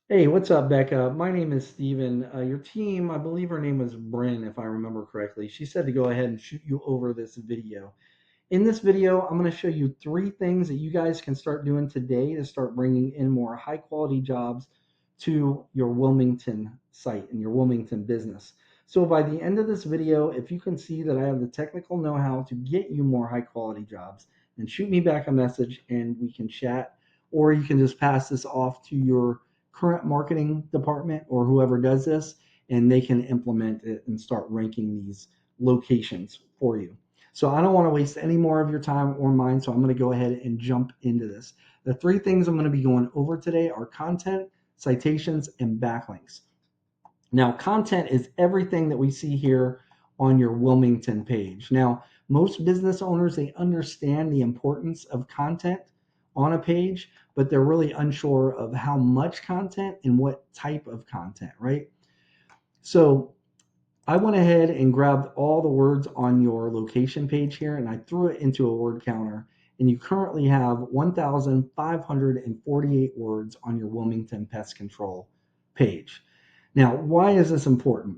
Hey, what's up, Becca? My name is Steven. Your team, I believe her name was Bryn, if I remember correctly. She said to go ahead and shoot you over this video. In this video, I'm going to show you three things that you guys can start doing today to start bringing in more high quality jobs to your Wilmington site and your Wilmington business. So by the end of this video, if you can see that I have the technical know-how to get you more high quality jobs, then shoot me back a message and we can chat, or you can just pass this off to your current marketing department or whoever does this, and they can implement it and start ranking these locations for you. So I don't want to waste any more of your time or mine. So I'm going to go ahead and jump into this. The three things I'm going to be going over today are content, citations, and backlinks. Now, content is everything that we see here on your Wilmington page. Now, most business owners, they understand the importance of content on a page, but they're really unsure of how much content and what type of content, right? So I went ahead and grabbed all the words on your location page here and I threw it into a word counter. And you currently have 1,548 words on your Wilmington Pest Control page. Now, why is this important?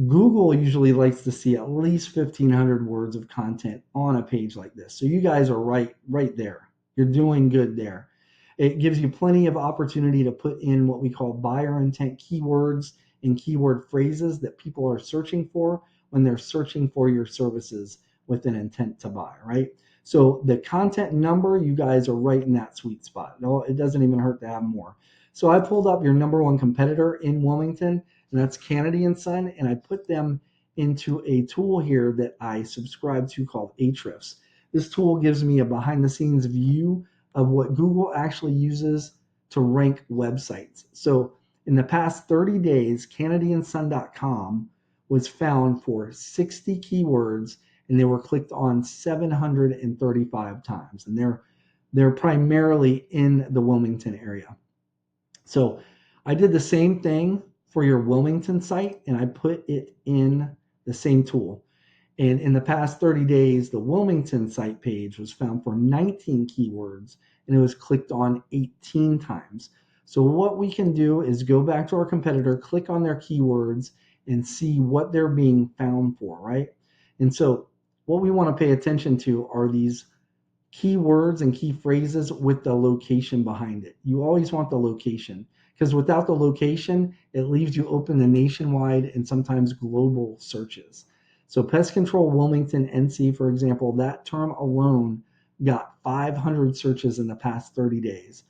Google usually likes to see at least 1,500 words of content on a page like this. So you guys are right there. You're doing good there. It gives you plenty of opportunity to put in what we call buyer intent keywords and keyword phrases that people are searching for when they're searching for your services with an intent to buy, right? So the content number, you guys are right in that sweet spot. No, it doesn't even hurt to have more. So I pulled up your number one competitor in Wilmington, and that's Kennedy and Son, and I put them into a tool here that I subscribe to called Ahrefs. This tool gives me a behind the scenes view of what Google actually uses to rank websites. So in the past 30 days, KennedyandSon.com was found for 60 keywords and they were clicked on 735 times. And they're primarily in the Wilmington area. So I did the same thing for your Wilmington site and I put it in the same tool. And in the past 30 days, the Wilmington site page was found for 19 keywords and it was clicked on 18 times. So what we can do is go back to our competitor, click on their keywords and see what they're being found for, right? And so what we want to pay attention to are these keywords and key phrases with the location behind it. You always want the location because without the location, it leaves you open to nationwide and sometimes global searches. So, pest control Wilmington NC, for example, that term alone got 500 searches in the past 30 days.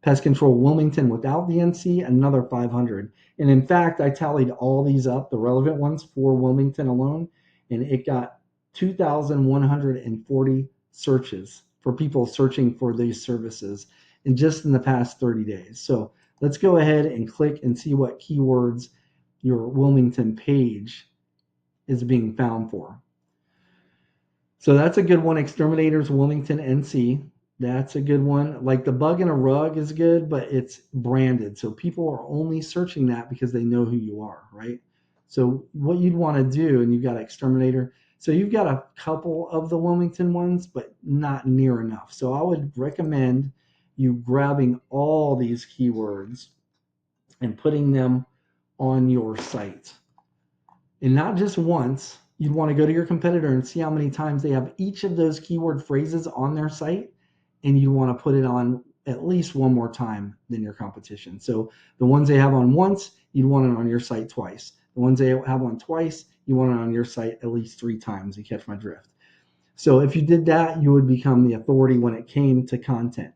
Pest control Wilmington without the NC, another 500. And in fact, I tallied all these up, the relevant ones for Wilmington alone, and it got 2,140 searches for people searching for these services in just in the past 30 days. So let's go ahead and click and see what keywords your Wilmington page is being found for. So that's a good one. Exterminators Wilmington NC. That's a good one. Like the bug in a rug is good, but it's branded. So people are only searching that because they know who you are, right? So what you'd want to do, and you've got Exterminator. So you've got a couple of the Wilmington ones, but not near enough. So I would recommend you grabbing all these keywords and putting them on your site. And not just once. You'd want to go to your competitor and see how many times they have each of those keyword phrases on their site, and you want to put it on at least one more time than your competition. So the ones they have on once, you'd want it on your site twice. The ones they have on twice, you want it on your site at least 3 times. You catch my drift. So if you did that, you would become the authority when it came to content,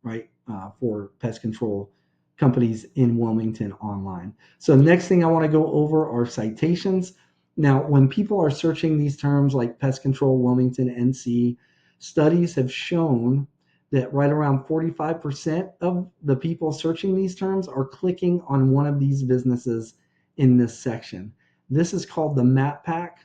right? For pest control companies in Wilmington online. So next thing I want to go over are citations. Now, when people are searching these terms like pest control Wilmington NC, studies have shown that right around 45% of the people searching these terms are clicking on one of these businesses in this section. This is called the map pack,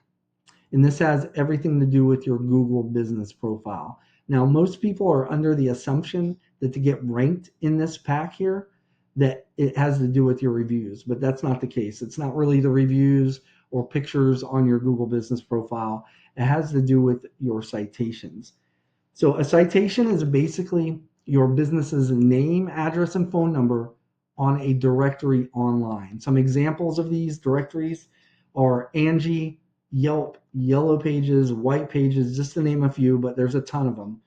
and this has everything to do with your Google business profile. Now, most people are under the assumption that to get ranked in this pack here, that it has to do with your reviews, but that's not the case. It's not really the reviews or pictures on your Google business profile. It has to do with your citations. So a citation is basically your business's name, address, and phone number on a directory online. Some examples of these directories are Angie, Yelp, Yellow Pages, White Pages, just to name a few, but there's a ton of them.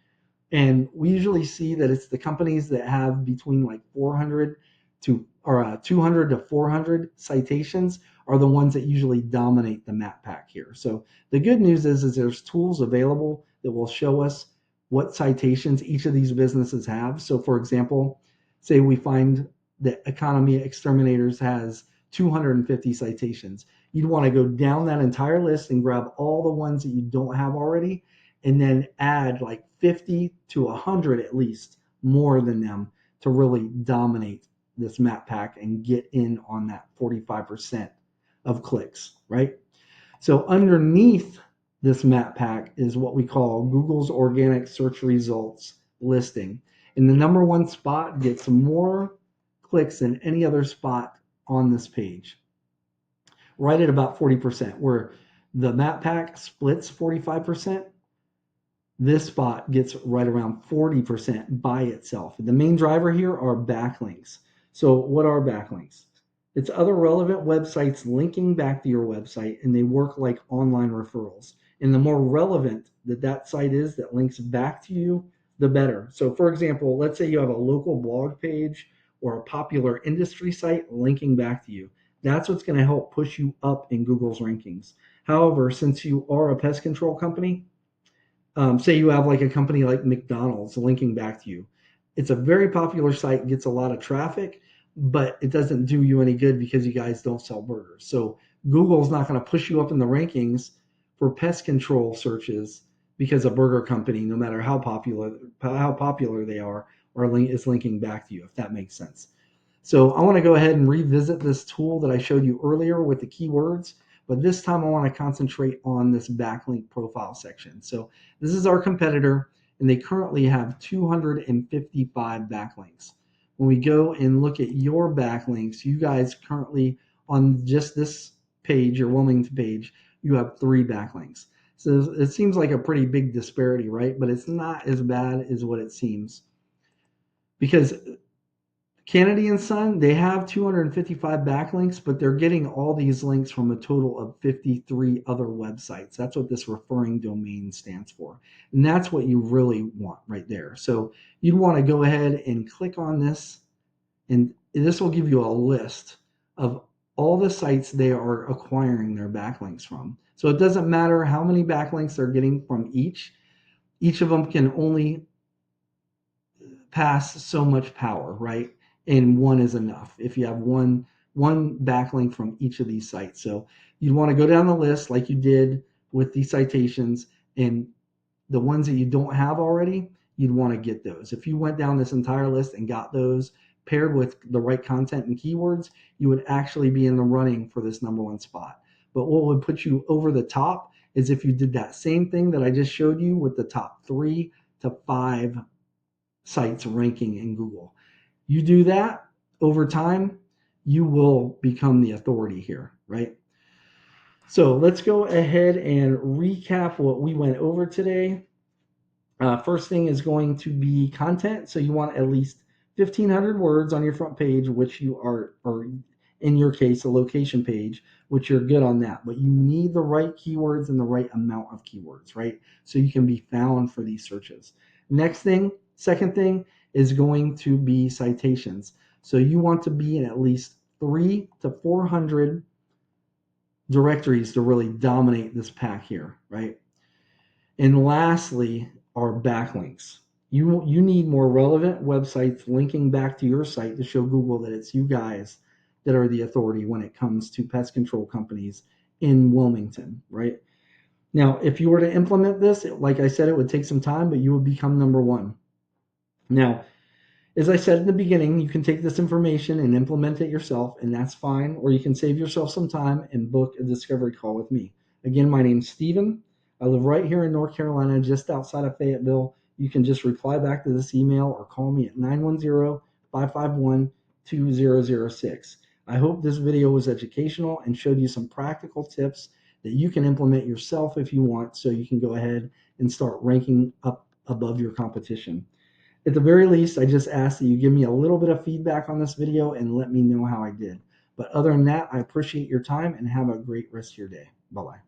And we usually see that it's the companies that have between like 400 to or 200 to 400 citations are the ones that usually dominate the map pack here. So the good news is there's tools available that will show us what citations each of these businesses have. So for example, say we find that Economy Exterminators has 250 citations. You'd want to go down that entire list and grab all the ones that you don't have already, and then add like 50 to 100 at least more than them to really dominate this map pack and get in on that 45% of clicks, right? So underneath this map pack is what we call Google's organic search results listing. And the number one spot gets more clicks than any other spot on this page, right at about 40%, where the map pack splits 45%. This spot gets right around 40% by itself. The main driver here are backlinks. So what are backlinks? It's other relevant websites linking back to your website, and they work like online referrals. And the more relevant that site is that links back to you, the better. So for example, let's say you have a local blog page or a popular industry site linking back to you. That's what's going to help push you up in Google's rankings. However, since you are a pest control company, say you have like a company like McDonald's linking back to you. It's a very popular site, gets a lot of traffic, but it doesn't do you any good because you guys don't sell burgers. So Google's not going to push you up in the rankings for pest control searches because a burger company, no matter how popular they are is linking back to you, if that makes sense. So I want to go ahead and revisit this tool that I showed you earlier with the keywords, but this time I want to concentrate on this backlink profile section. So this is our competitor, and they currently have 255 backlinks. When we go and look at your backlinks, you guys currently on just this page, your Wilmington page, you have 3 backlinks. So it seems like a pretty big disparity, right? But it's not as bad as what it seems, because Kennedy and Son, they have 255 backlinks, but they're getting all these links from a total of 53 other websites. That's what this referring domain stands for. And that's what you really want right there. So you'd want to go ahead and click on this, and this will give you a list of all the sites they are acquiring their backlinks from. So it doesn't matter how many backlinks they're getting from each. Each of them can only pass so much power, right? And one is enough if you have one backlink from each of these sites. So you'd want to go down the list like you did with the citations, and the ones that you don't have already, you'd want to get those. If you went down this entire list and got those paired with the right content and keywords, you would actually be in the running for this number one spot. But what would put you over the top is if you did that same thing that I just showed you with the top 3 to 5 sites ranking in Google. You do that over time, you will become the authority here, right? So let's go ahead and recap what we went over today. First thing is going to be content. So you want at least 1,500 words on your front page, which you are, or in your case, a location page, which you're good on that. But you need the right keywords and the right amount of keywords, right? So you can be found for these searches. Second thing is going to be citations. So you want to be in at least 300 to 400 directories to really dominate this pack here, right? And lastly are backlinks. You need more relevant websites linking back to your site to show Google that it's you guys that are the authority when it comes to pest control companies in Wilmington, right? Now, if you were to implement this, like I said, it would take some time, but you would become number one. Now, as I said in the beginning, you can take this information and implement it yourself, and that's fine. Or you can save yourself some time and book a discovery call with me. Again, my name's Steven. I live right here in North Carolina, just outside of Fayetteville. You can just reply back to this email or call me at 910-551-2006. I hope this video was educational and showed you some practical tips that you can implement yourself if you want, so you can go ahead and start ranking up above your competition. At the very least, I just ask that you give me a little bit of feedback on this video and let me know how I did. But other than that, I appreciate your time and have a great rest of your day. Bye-bye.